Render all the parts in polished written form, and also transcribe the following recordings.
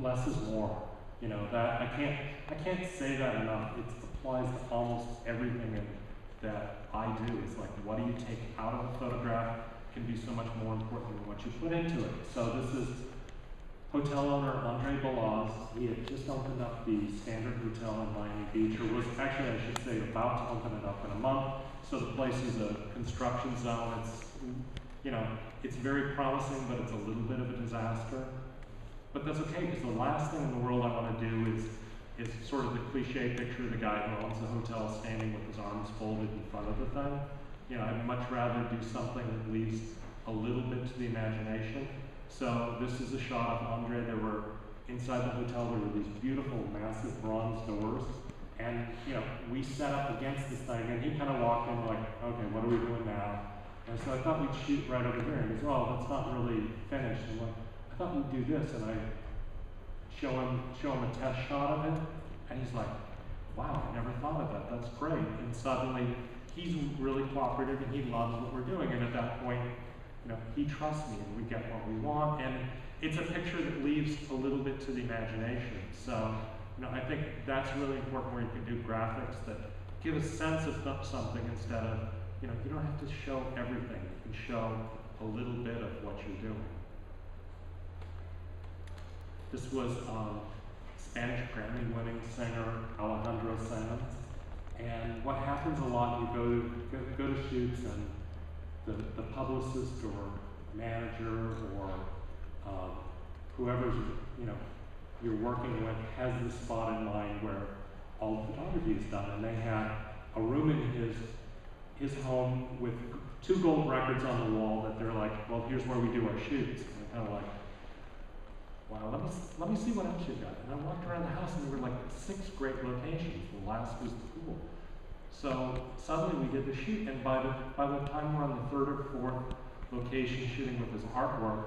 less is more. You know, that I can't say that enough. It applies to almost everything that I do. It's like, what do you take out of a photograph can be so much more important than what you put into it. So this is hotel owner Andre Balaz. He had just opened up the Standard Hotel in Miami Beach, or was actually, I should say, about to open it up in a month. So the place is a construction zone. It's, you know, it's very promising, but it's a little bit of a disaster. But that's okay, because the last thing in the world I want to do is sort of the cliche picture of the guy who owns the hotel standing with his arms folded in front of the thing. You know, I'd much rather do something that leaves a little bit to the imagination. So this is a shot of Andre. There were, inside the hotel, there were these beautiful, massive bronze doors. And, you know, we set up against this thing, and he kind of walked in like, okay, what are we doing now? And so I thought we'd shoot right over here. And he goes, oh, that's not really finished. And I'm like, I thought we'd do this. And I show him a test shot of it. And he's like, wow, I never thought of that. That's great. And suddenly, he's really cooperative, and he loves what we're doing. And at that point, you know, he trusts me, and we get what we want. And it's a picture that leaves a little bit to the imagination. So, you know, I think that's really important, where you can do graphics that give a sense of something instead of, you know, you don't have to show everything. You can show a little bit of what you're doing. This was Spanish Grammy-winning singer Alejandro Sanz. And what happens a lot, you go to shoots, and the publicist or manager or whoever's, you know, you're working with has this spot in mind where all the photography is done, and they had a room in his home with 2 gold records on the wall that they're like, well, here's where we do our shoots. And I'm kind of like, wow, let me see what else you got. And I walked around the house, and there were like 6 great locations. The last was the pool. So suddenly we did the shoot, and by the time we're on the 3rd or 4th location shooting with his artwork,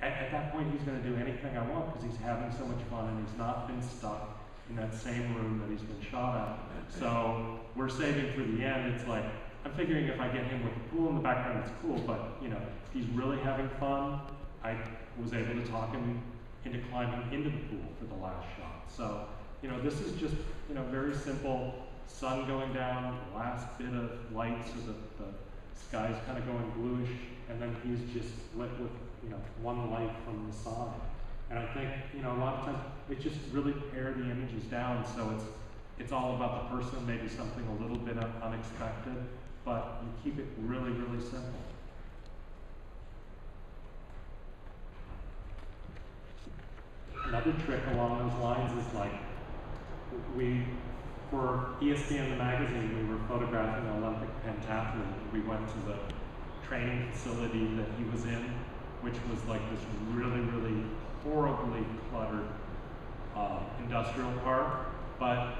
at that point he's going to do anything I want, because he's having so much fun, and he's not been stuck in that same room that he's been shot at. So we're saving for the end. It's like, I'm figuring if I get him with the pool in the background, it's cool, but, you know, if he's really having fun, I was able to talk him into climbing into the pool for the last shot. So, you know, this is just, you know, very simple. Sun going down, the last bit of light, so that the sky's kind of going bluish, and then he's just lit with, you know, one light from the side. And I think, you know, a lot of times it just really pare the images down, so it's all about the person, maybe something a little bit unexpected, but you keep it really, really simple. Another trick along those lines is like, for ESPN the magazine, we were photographing an Olympic pentathlete. We went to the training facility that he was in, which was like this really, really horribly cluttered industrial park, but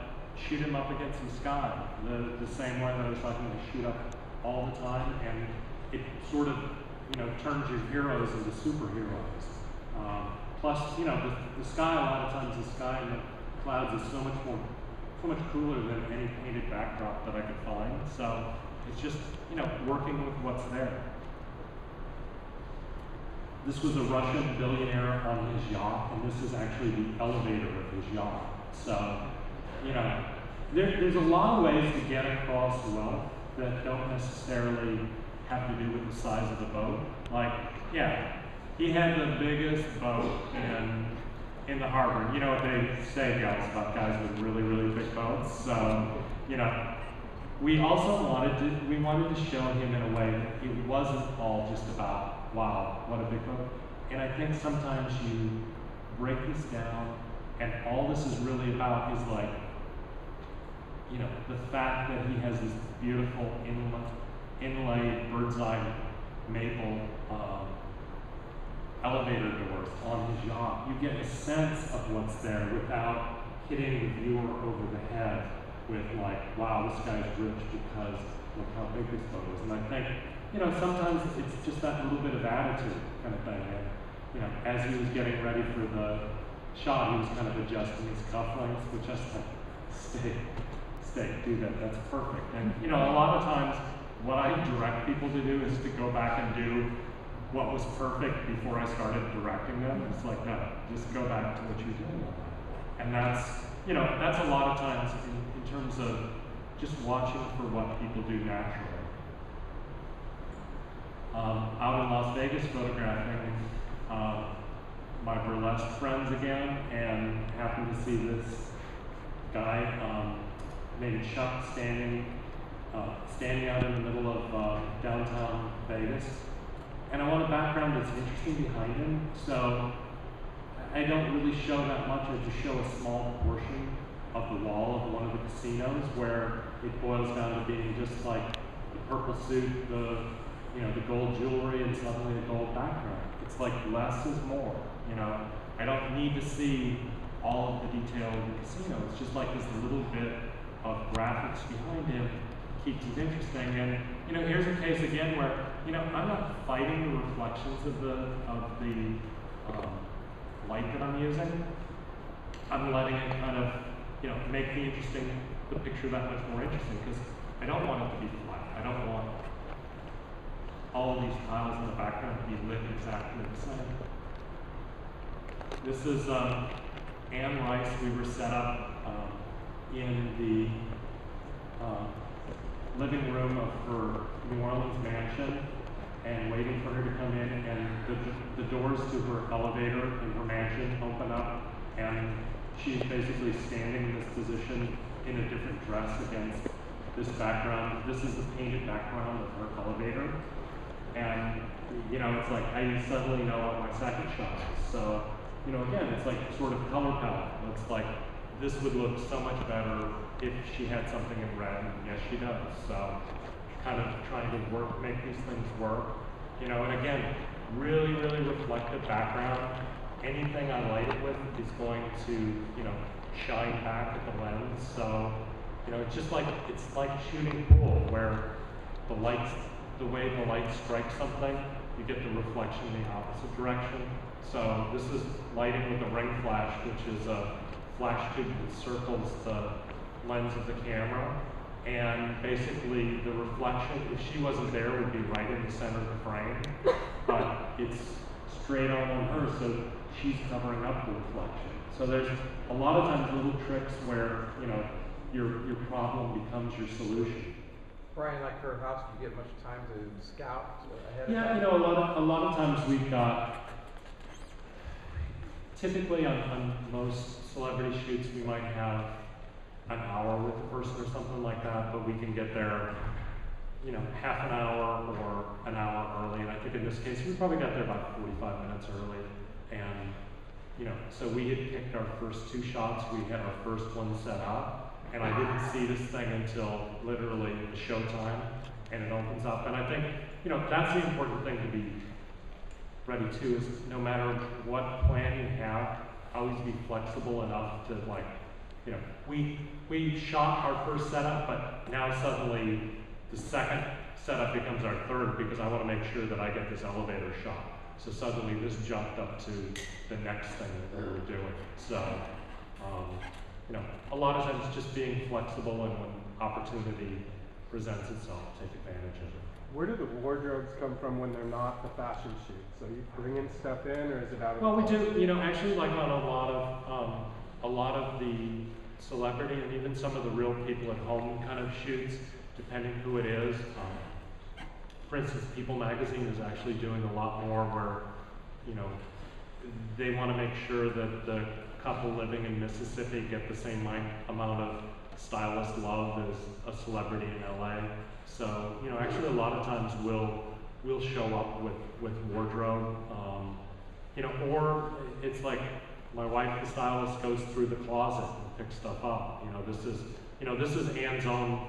shoot him up against some sky, the same way that I was talking to shoot up all the time, and it sort of, you know, turns your heroes into superheroes. Plus, you know, the sky, a lot of times the sky in the clouds is so much cooler than any painted backdrop that I could find. So it's just, you know, working with what's there. This was a Russian billionaire on his yacht, and this is actually the elevator of his yacht. So, you know, there's a lot of ways to get across wealth that don't necessarily have to do with the size of the boat. Like, yeah, he had the biggest boat in the harbor. You know what they say, guys, about guys with really, really big boats. So, you know, we also wanted to show him in a way that it wasn't all just about, wow, what a big boat. And I think sometimes you break this down, and all this is really about is like, you know, the fact that he has this beautiful inlaid bird's eye maple elevator doors on his yacht. You get a sense of what's there without hitting the viewer over the head with like, wow, this guy's rich because look how big this boat is. And I think, you know, sometimes it's just that little bit of attitude kind of thing. And, you know, as he was getting ready for the shot, he was kind of adjusting his cufflinks, which I was like, stay, do that, that's perfect. And, you know, a lot of times what I direct people to do is to go back and do what was perfect before I started directing them. It's like, no, just go back to what you're doing. And that's, you know, that's a lot of times in terms of just watching for what people do naturally. Out in Las Vegas photographing my burlesque friends again, and happened to see this guy named Chuck standing out in the middle of downtown Vegas. And I want a background that's interesting behind him, so I don't really show that much. I just show a small portion of the wall of one of the casinos where it boils down to being just like the purple suit, the gold jewelry, and suddenly a gold background. It's like less is more, you know. I don't need to see all of the detail of the casino. It's just like this little bit of graphics behind him keeps it interesting. And you know, here's a case again where, you know, I'm not fighting the reflections of the light that I'm using. I'm letting it kind of, you know, make the picture that much more interesting, because I don't want it to be flat. I don't want all of these tiles in the background to be lit exactly the same. This is Anne Rice. We were set up in the living room of her New Orleans mansion and waiting for her to come in, and the doors to her elevator in her mansion open up, and she's basically standing in this position in a different dress against this background. This is the painted background of her elevator. And, you know, it's like I suddenly know what my second shot is. So, you know, again, it's like sort of color palette. It's like, this would look so much better if she had something in red, and yes, she does. So, kind of trying to make these things work. You know, and again, really, really reflective background. Anything I light it with is going to, you know, shine back at the lens. So, you know, it's like shooting pool, where the way the light strikes something, you get the reflection in the opposite direction. So this is lighting with a ring flash, which is a flash tube that circles the lens of the camera. And basically the reflection, if she wasn't there, would be right in the center of the frame. But it's straight on her, so she's covering up the reflection. So there's a lot of times little tricks where, you know, your problem becomes your solution. Brian, like her house, do you get much time to scout ahead of time? Yeah, you know, a lot of times we've got, typically on most celebrity shoots, we might have an hour with the person or something like that, but we can get there, you know, half an hour or an hour early. And I think in this case, we probably got there about 45 minutes early. And, you know, so we had picked our first two shots. We had our first one set up. And I didn't see this thing until literally the showtime, and it opens up. And I think, you know, that's the important thing to be ready to, is no matter what plan you have, always be flexible enough to, like, you know, we shot our first setup, but now suddenly the second setup becomes our third, because I want to make sure that I get this elevator shot. So suddenly this jumped up to the next thing that we were doing. So, you know, a lot of times just being flexible, and when opportunity presents itself, take advantage of it. Where do the wardrobes come from when they're not the fashion shoot? So you bring in stuff in, or is it out of Well, we do, you know, actually, like on a lot of the celebrity and even some of the real people at home kind of shoots, depending who it is. For instance, People Magazine is actually doing a lot more where, you know, they want to make sure that the couple living in Mississippi get the same amount of stylist love as a celebrity in LA. So, you know, actually a lot of times we'll show up with wardrobe, you know, or it's like my wife, the stylist, goes through the closet and picks stuff up. This is Anne's own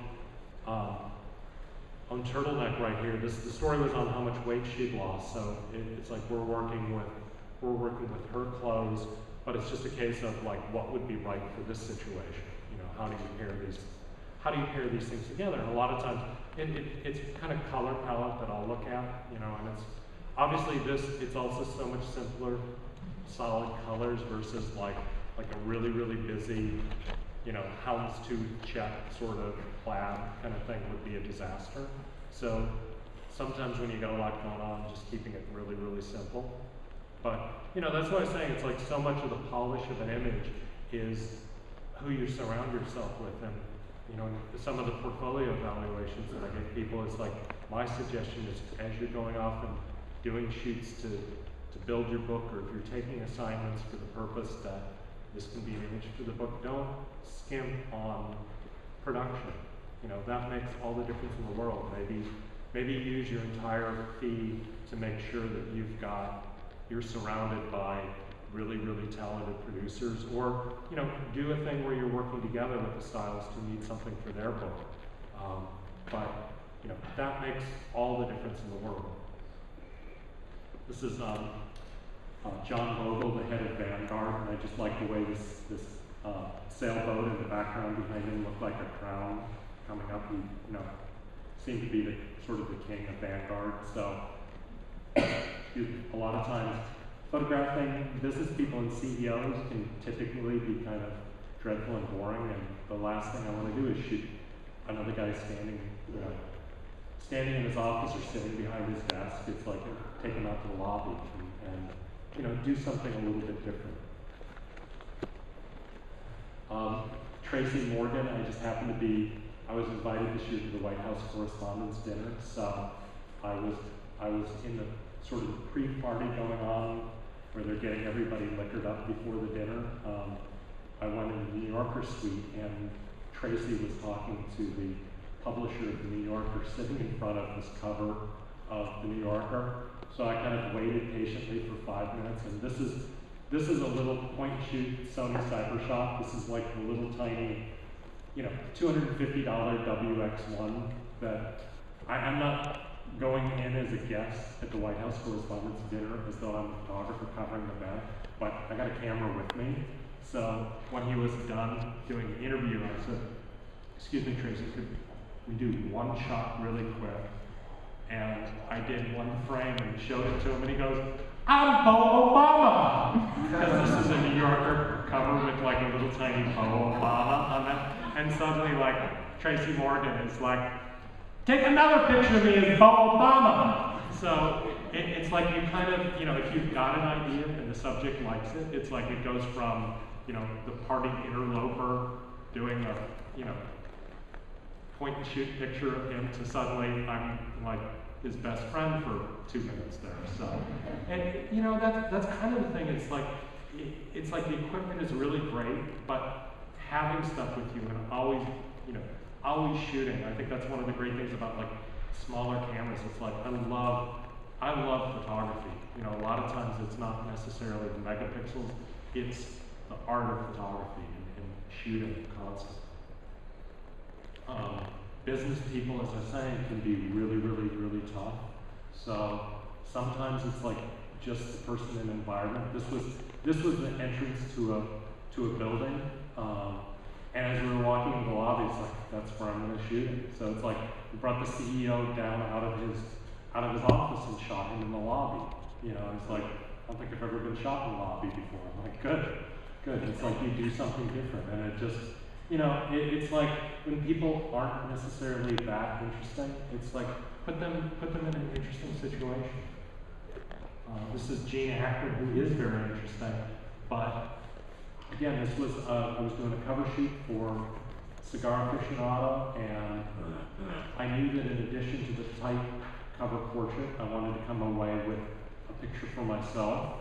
turtleneck right here. The story was on how much weight she'd lost. So it's like we're working with her clothes. But it's just a case of, like, what would be right for this situation? You know, how do you pair these things together? And a lot of times, it's kind of color palette that I'll look at, you know, and it's obviously it's also so much simpler, solid colors versus like a really, really busy, you know, houndstooth check sort of plaid kind of thing would be a disaster. So sometimes when you got a lot going on, just keeping it really, really simple. But, you know, that's what I was saying. It's like so much of the polish of an image is who you surround yourself with. And, you know, some of the portfolio evaluations that I give people is like, my suggestion is as you're going off and doing shoots to build your book, or if you're taking assignments for the purpose that this can be an image for the book, don't skimp on production. You know, that makes all the difference in the world. Maybe use your entire fee to make sure that you're surrounded by really, really talented producers, or, you know, do a thing where you're working together with the stylist who needs something for their book. But, you know, that makes all the difference in the world. This is John Vogel, the head of Vanguard, and I just like the way this sailboat in the background behind him looked like a crown coming up. He, you know, seemed to be the sort of the king of Vanguard. So, a lot of times, photographing business people and CEOs can typically be kind of dreadful and boring, and the last thing I want to do is shoot another guy standing in his office or sitting behind his desk. It's like take him out to the lobby and you know, do something a little bit different. Tracy Morgan, I just happened to be, I was invited this year to the White House Correspondents' Dinner, so I was in the sort of pre-party going on where they're getting everybody liquored up before the dinner. I went in the New Yorker suite, and Tracy was talking to the publisher of the New Yorker sitting in front of this cover of the New Yorker. So I kind of waited patiently for 5 minutes, and this is a little point and shoot Sony Cybershot. This is like a little tiny, you know, $250 WX1 that I'm not going in as a guest at the White House Correspondents' Dinner as though I'm a photographer covering the event, but I got a camera with me. So when he was done doing the interview, I said, "Excuse me, Tracy, could we do one shot really quick?" And I did one frame and showed it to him, and he goes, "I'm Bo Obama!" Because this is a New Yorker cover with like a little tiny Bo Obama on it. And suddenly, like, Tracy Morgan is like, "Take another picture of me as Bo Obama!" So it's like you kind of, you know, if you've got an idea and the subject likes it, it's like it goes from, you know, the party interloper doing a, you know, point and shoot picture of him to suddenly I'm like his best friend for 2 minutes there. So, and you know, that's kind of the thing. It's like the equipment is really great, but having stuff with you and always, you know, always shooting. I think that's one of the great things about like smaller cameras. It's like I love photography. You know, a lot of times it's not necessarily the megapixels. It's the art of photography and shooting constantly. Business people, as I say, can be really, really, really tough. So sometimes it's like just the person and environment. This was the entrance to a building, and as we were walking in the lobby, it's like that's where I'm going to shoot it. So it's like we brought the CEO down out of his office and shot him in the lobby. You know, it's like I don't think I've ever been shot in the lobby before. I'm like, good. It's like you do something different, and it just. You know, it's like when people aren't necessarily that interesting, it's like put them in an interesting situation. This is Gene Hackman, who is very interesting, but again, this was I was doing a cover shoot for Cigar Aficionado, and I knew that in addition to the tight cover portrait, I wanted to come away with a picture for myself.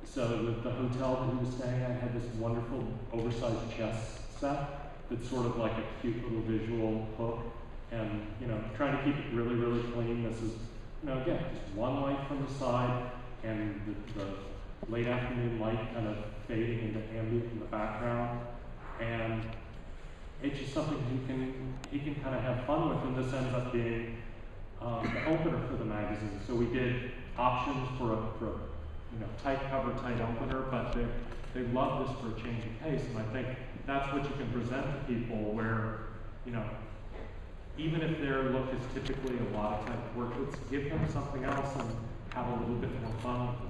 So the hotel that he was staying at had this wonderful oversized chess set that's sort of like a cute little visual hook, and you know, trying to keep it really, really clean. This is, you know, again, just one light from the side and the late afternoon light kind of fading into ambient in the background, and it's just something he can kind of have fun with, and this ends up being the opener for the magazine. So we did options for a you know, tight cover, tight opener, but they love this for a change of pace, and I think that's what you can present to people where, you know, even if their look is typically a lot of tight portraits, give them something else and have a little bit more fun with it.